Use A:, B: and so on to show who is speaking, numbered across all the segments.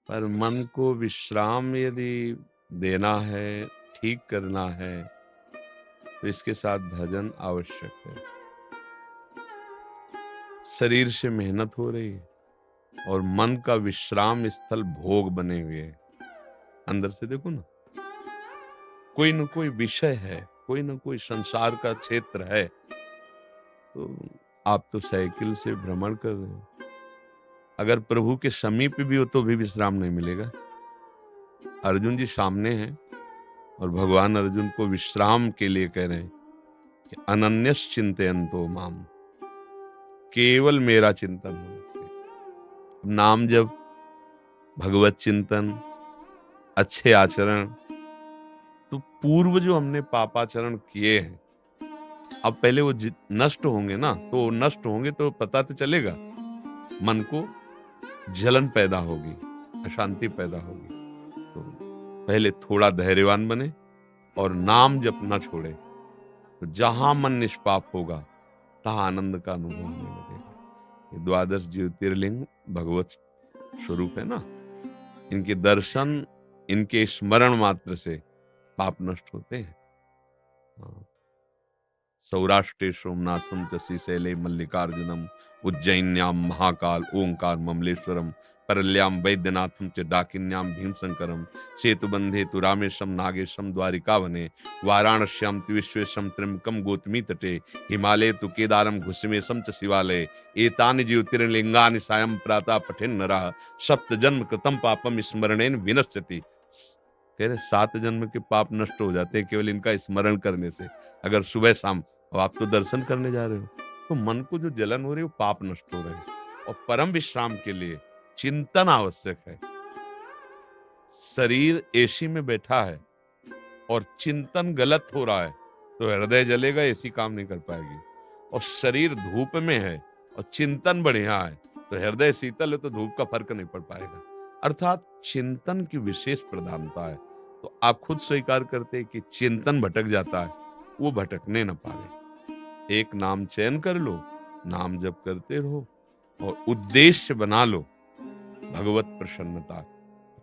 A: पर मन को विश्राम यदि देना है, ठीक करना है, तो इसके साथ भजन आवश्यक है। शरीर से मेहनत हो रही है और मन का विश्राम स्थल भोग बने हुए है। अंदर से देखो ना, कोई न कोई विषय है, कोई न कोई संसार का क्षेत्र है, तो आप तो साइकिल से भ्रमण कर रहे हो। अगर प्रभु के समीप भी हो तो भी विश्राम नहीं मिलेगा। अर्जुन जी सामने हैं और भगवान अर्जुन को विश्राम के लिए कह रहे हैं कि अनन्यस चिंतयन्तो माम, केवल मेरा चिंतन होना चाहिए। नाम जप, भगवत चिंतन, अच्छे आचरण, तो पूर्व जो हमने पापाचरण किए हैं, अब पहले वो नष्ट होंगे ना, तो नष्ट होंगे तो पता तो चलेगा। मन को जलन पैदा होगी, अशांति पैदा होगी। तो पहले थोड़ा धैर्यवान बने और नाम जप न छोड़े, तो जहां मन निष्पाप होगा तहां आनंद का अनुभव होने लगेगा। ये 12 ज्योतिर्लिंग भगवत स्वरूप है ना, इनके दर्शन, इनके स्मरण मात्र से पाप नष्ट होते हैं। हाँ। सौराष्ट्रे सोमनाथम च श्रीशैले मल्लिकार्जुनम, उज्जैन्याम महाकाल ओंकार ममलेश्वरम, परल्याम वैद्यनाथम च डाकिन्याम भीमशंकरम, सेतुबंधे तु रामेशम नागेशम द्वारिका वने, वाराणस्याम तु विश्वेशम त्र्यंबकम गौतमी तटे, हिमालय तु केदारम घुसमेशम च शिवालय, एतानि ज्योतिर्लिंगानि सायं प्रातः पठेन नरः, सप्त जन्म कृतम पापम स्मरणेन विनश्यति। कह रहे 7 जन्म के पाप नष्ट हो जाते हैं केवल इनका स्मरण करने से। अगर सुबह शाम, अब आप तो दर्शन करने जा रहे हो, तो मन को जो जलन हो रही है वो पाप नष्ट हो रहे हैं। और परम विश्राम के लिए चिंतन आवश्यक है। शरीर एसी में बैठा है और चिंतन गलत हो रहा है तो हृदय जलेगा, एसी काम नहीं कर पाएगी। और शरीर धूप में है और चिंतन बढ़िया है तो हृदय शीतल है तो धूप का फर्क नहीं पड़ पाएगा। अर्थात चिंतन की विशेष प्रधानता है। तो आप खुद स्वीकार करते हैं कि चिंतन भटक जाता है, वो भटकने न पाए। एक नाम चयन कर लो, नाम जप करते रहो और उद्देश्य बना लो भगवत प्रसन्नता।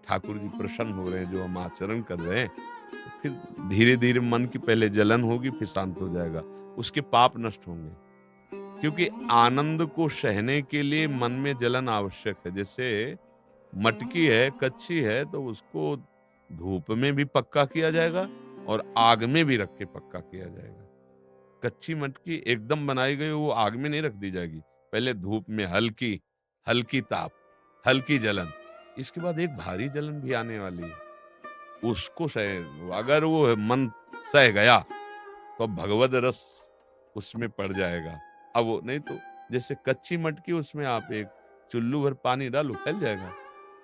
A: ठाकुर जी प्रसन्न हो रहे हैं जो हम आचरण कर रहे हैं, तो फिर धीरे धीरे मन की पहले जलन होगी, फिर शांत हो जाएगा, उसके पाप नष्ट होंगे। क्योंकि आनंद को सहने के लिए मन में जलन आवश्यक है। जैसे मटकी है, कच्ची है, तो उसको धूप में भी पक्का किया जाएगा और आग में भी रख के पक्का किया जाएगा। कच्ची मटकी एकदम बनाई गई वो आग में नहीं रख दी जाएगी, पहले धूप में हल्की हल्की ताप, हल्की जलन, इसके बाद एक भारी जलन भी आने वाली है, उसको सह, अगर वो मन सह गया तो भगवद रस उसमें पड़ जाएगा। अब वो नहीं तो जैसे कच्ची मटकी, उसमें आप एक चुल्लू भर पानी डालो फैल जाएगा,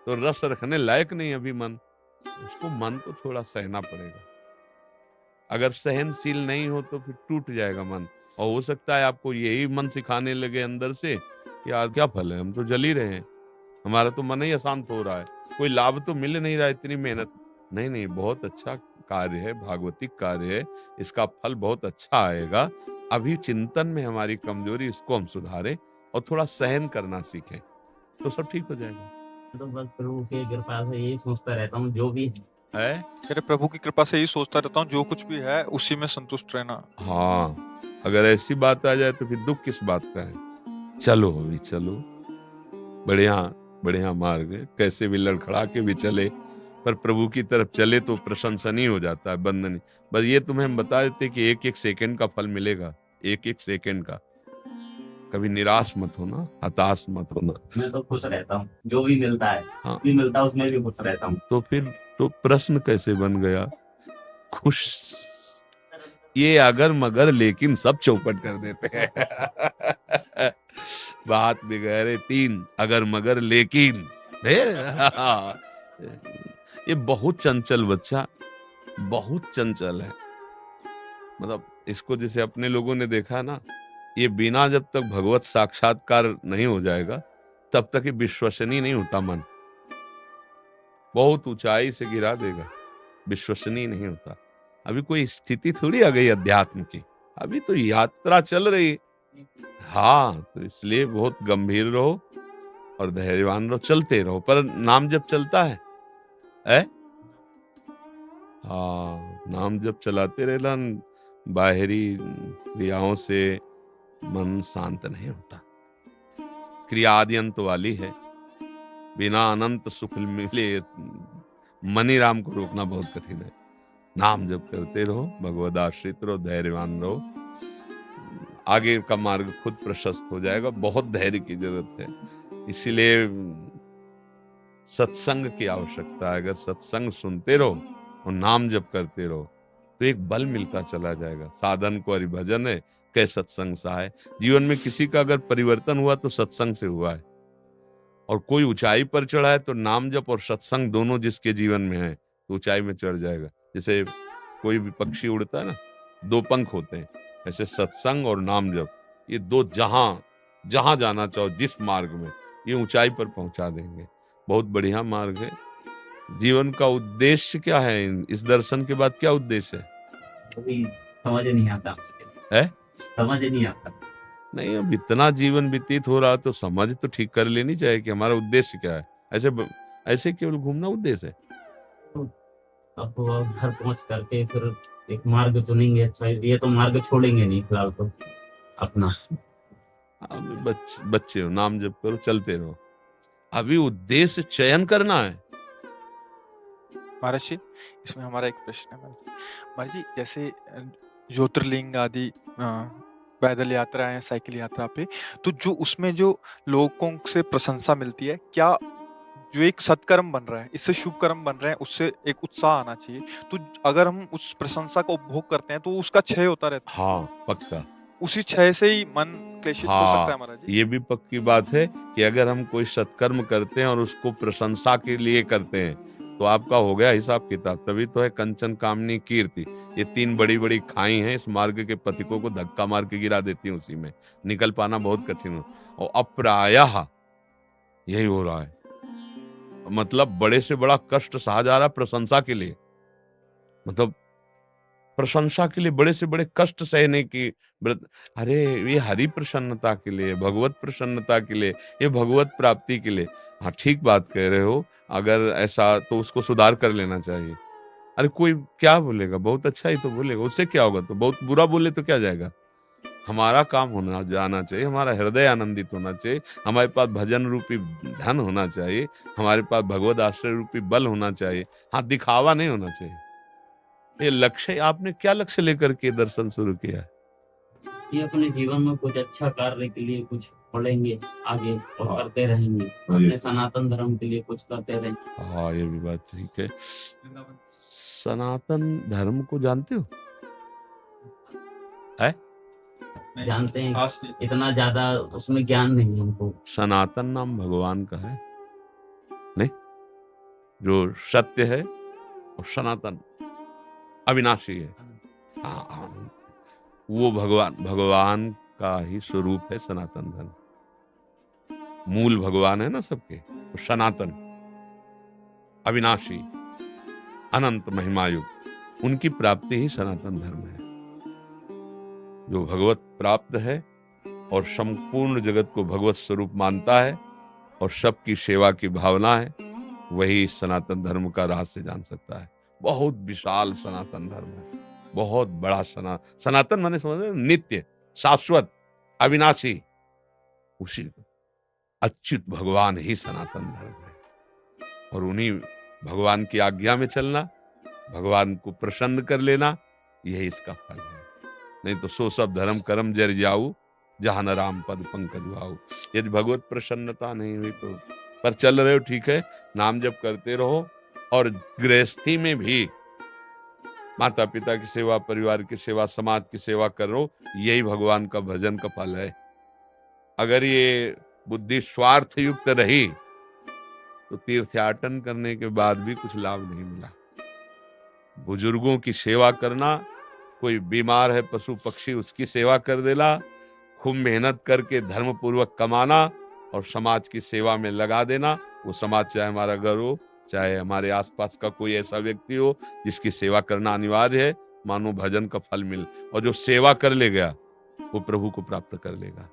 A: तो रस रखने लायक नहीं अभी मन, उसको मन को थोड़ा सहना पड़ेगा। अगर सहनशील नहीं हो तो फिर टूट जाएगा मन। और हो सकता है आपको यही मन सिखाने लगे अंदर से कि यार क्या फल है, हम तो जल ही रहे हैं, हमारा तो मन ही अशांत हो रहा है, कोई लाभ तो मिल नहीं रहा है इतनी मेहनत। नहीं नहीं, बहुत अच्छा कार्य है, भागवतिक कार्य है, इसका फल बहुत अच्छा आएगा। अभी चिंतन में हमारी कमजोरी, इसको हम सुधारें और थोड़ा सहन करना सीखें, तो सब ठीक हो जाएगा।
B: तो बस प्रभु की कृपा से यही सोचता रहता हूँ, जो भी
A: है
C: मेरे प्रभु की कृपा से यही सोचता रहता हूँ, जो कुछ भी है उसी में संतुष्ट रहना।
A: हाँ, अगर ऐसी बात आ जाए तो फिर दुख किस बात का है। चलो अभी चलो, बढ़िया बढ़िया मार्ग है, कैसे भी लड़खड़ा के भी चले, पर प्रभु की तरफ चले तो प्रशंसनीय हो जाता है, बंधन। बस ये तुम्हें हम बता देते कि एक एक सेकंड का फल मिलेगा, एक एक सेकंड का। कभी निराश मत होना, हताश मत होना।
B: मैं तो खुश रहता हूँ, जो भी मिलता है,
A: हाँ,
B: भी मिलता है उसमें भी खुश रहता हूँ।
A: तो फिर तो प्रश्न कैसे बन गया खुश? ये अगर मगर लेकिन सब चौपट कर देते हैं। बात बिगड़े 3 अगर मगर लेकिन। ये बहुत चंचल बच्चा, बहुत चंचल है। मतलब इसको जैसे अपने लोगों ने देखा ना, ये बिना जब तक भगवत साक्षात्कार नहीं हो जाएगा तब तक ये विश्वसनीय नहीं होता मन, बहुत ऊंचाई से गिरा देगा, विश्वसनीय नहीं होता। अभी कोई स्थिति थोड़ी आ गई अध्यात्म की, अभी तो यात्रा चल रही। हाँ, तो इसलिए बहुत गंभीर रहो और धैर्यवान रहो, चलते रहो। पर नाम जब चलता है हाँ, नाम जब चलाते रहना, बाहरी क्रियाओं से मन शांत नहीं होता। क्रिया आदि अंत वाली है, बिना अनंत सुख मिले मनी राम को रोकना बहुत कठिन है। नाम जब करते रहो, भगवद आश्रित रहो, धैर्यवान रहो, आगे का मार्ग खुद प्रशस्त हो जाएगा। बहुत धैर्य की जरूरत है, इसीलिए सत्संग की आवश्यकता है। अगर सत्संग सुनते रहो और नाम जप करते रहो तो एक बल मिलता चला जाएगा। साधन को हरिभजन है, कै सत्संग सहाय। जीवन में किसी का अगर परिवर्तन हुआ तो सत्संग से हुआ है, और कोई ऊंचाई पर चढ़ा है तो नाम जप और सत्संग दोनों जिसके जीवन में है तो ऊंचाई में चढ़ जाएगा। जैसे कोई भी पक्षी उड़ता है ना, दो पंख होते हैं, ऐसे सत्संग और नाम जप, ये दो जहां जहां जाना चाहो जिस मार्ग में, ये ऊंचाई पर पहुंचा देंगे। बहुत बढ़िया मार्ग है। जीवन का उद्देश्य क्या है? इस दर्शन के बाद क्या उद्देश्य है?
B: अभी समझ नहीं आता
A: है?
B: समझ नहीं आता।
A: नहीं, अब इतना जीवन व्यतीत हो रहा तो समझ तो ठीक कर लेनी चाहिए कि हमारा उद्देश्य क्या है। ऐसे केवल घूमना उद्देश्य है?
B: अब घर पहुंच करके फिर एक मार्ग चुनेंगे। अच्छा, ये तो मार्ग छोड़ेंगे नहीं फिलहाल तो अपना।
A: अभी बच्चे हो, नाम जप करो, चलते रहो। अभी उद्देश्य चयन करना है।
C: महाराज जी, इसमें हमारा एक प्रश्न है महाराज जी। जैसे ज्योतिर्लिंग आदि पैदल यात्रा है, साइकिल यात्रा पे, तो जो उसमें जो लोगों से प्रशंसा मिलती है, क्या जो एक सत्कर्म बन रहा है, इससे शुभ कर्म बन रहे हैं, उससे एक उत्साह आना चाहिए। तो अगर हम उस प्रशंसा का उपभोग करते हैं तो उसका क्षय होता रहता है।
A: हाँ, पक्का।
C: उसी क्षय से ही मन क्लेशित हो सकता है महाराज जी।
A: ये भी पक्की बात है कि अगर हम कोई सत्कर्म करते हैं और उसको प्रशंसा के लिए करते हैं तो आपका हो गया हिसाब किताब। तभी तो है कंचन कामनी कीर्ति, ये तीन बड़ी बड़ी खाई हैं, इस मार्ग के पथिकों को धक्का मार के गिरा देती हैं, उसी में निकल पाना बहुत कठिन हो। और अप्रायः यही हो रहा है, मतलब बड़े से बड़ा कष्ट सहा जा रहा प्रशंसा के लिए। मतलब प्रशंसा के लिए बड़े से बड़े कष्ट सहने की अरे ये हरि प्रसन्नता के लिए, भगवत प्रसन्नता के लिए, ये भगवत प्राप्ति के लिए। हाँ, ठीक बात कह रहे हो। अगर ऐसा तो उसको सुधार कर लेना चाहिए। अरे कोई क्या बोलेगा, बहुत अच्छा ही तो बोलेगा, उससे क्या होगा? तो बहुत बुरा बोले तो क्या जाएगा? हमारा काम होना जाना चाहिए, हमारा हृदय आनंदित होना चाहिए, हमारे पास भजन रूपी धन होना चाहिए, हमारे पास भगवत आश्रय रूपी बल होना चाहिए। हाँ, दिखावा नहीं होना चाहिए। ये लक्ष्य, आपने क्या लक्ष्य लेकर के दर्शन शुरू किया?
B: ये अपने जीवन में कुछ अच्छा कार्य के लिए कुछ पढ़ेंगे आगे और
A: हाँ।
B: करते रहेंगे, अपने सनातन धर्म के लिए कुछ करते रहेंगे।
A: हाँ, ये भी बात ठीक है। सनातन धर्म को जानते हो? है?
B: जानते हैं, इतना ज्यादा उसमें ज्ञान नहीं है हमको।
A: सनातन नाम भगवान का है, नहीं? जो सत्य है और सनातन अविनाशी है। हाँ, वो भगवान का ही स्वरूप है सनातन धर्म। मूल भगवान है ना सबके, तो सनातन, अविनाशी, अनंत महिमायुक्त, उनकी प्राप्ति ही सनातन धर्म है। जो भगवत प्राप्त है और संपूर्ण जगत को भगवत स्वरूप मानता है और सबकी सेवा की भावना है, वही सनातन धर्म का रहस्य जान सकता है। बहुत विशाल सनातन धर्म है, बहुत बड़ा सनातन माने समझ रहे, नित्य, शाश्वत, अविनाशी, उसी अच्युत भगवान ही सनातन धर्म है। और उन्हीं भगवान की आज्ञा में चलना, भगवान को प्रसन्न कर लेना, यही इसका फल है। नहीं तो सो सब धर्म कर्म जर जाऊ, जहां न राम पद पंकज भाऊ। यदि भगवत प्रसन्नता नहीं हुई तो, पर चल रहे हो ठीक है, नाम जप करते रहो। और गृहस्थी में भी माता पिता की सेवा, परिवार की सेवा, समाज की सेवा करो, यही भगवान का भजन का फल है। अगर ये बुद्धि स्वार्थ युक्त रही तो तीर्थयाटन करने के बाद भी कुछ लाभ नहीं मिला। बुजुर्गों की सेवा करना, कोई बीमार है पशु पक्षी, उसकी सेवा कर देना, खूब मेहनत करके धर्म पूर्वक कमाना और समाज की सेवा में लगा देना। वो समाज चाहे हमारा घर हो, चाहे हमारे आसपास का कोई ऐसा व्यक्ति हो जिसकी सेवा करना अनिवार्य है, मानो भजन का फल मिल। और जो सेवा कर ले गया वो प्रभु को प्राप्त कर लेगा।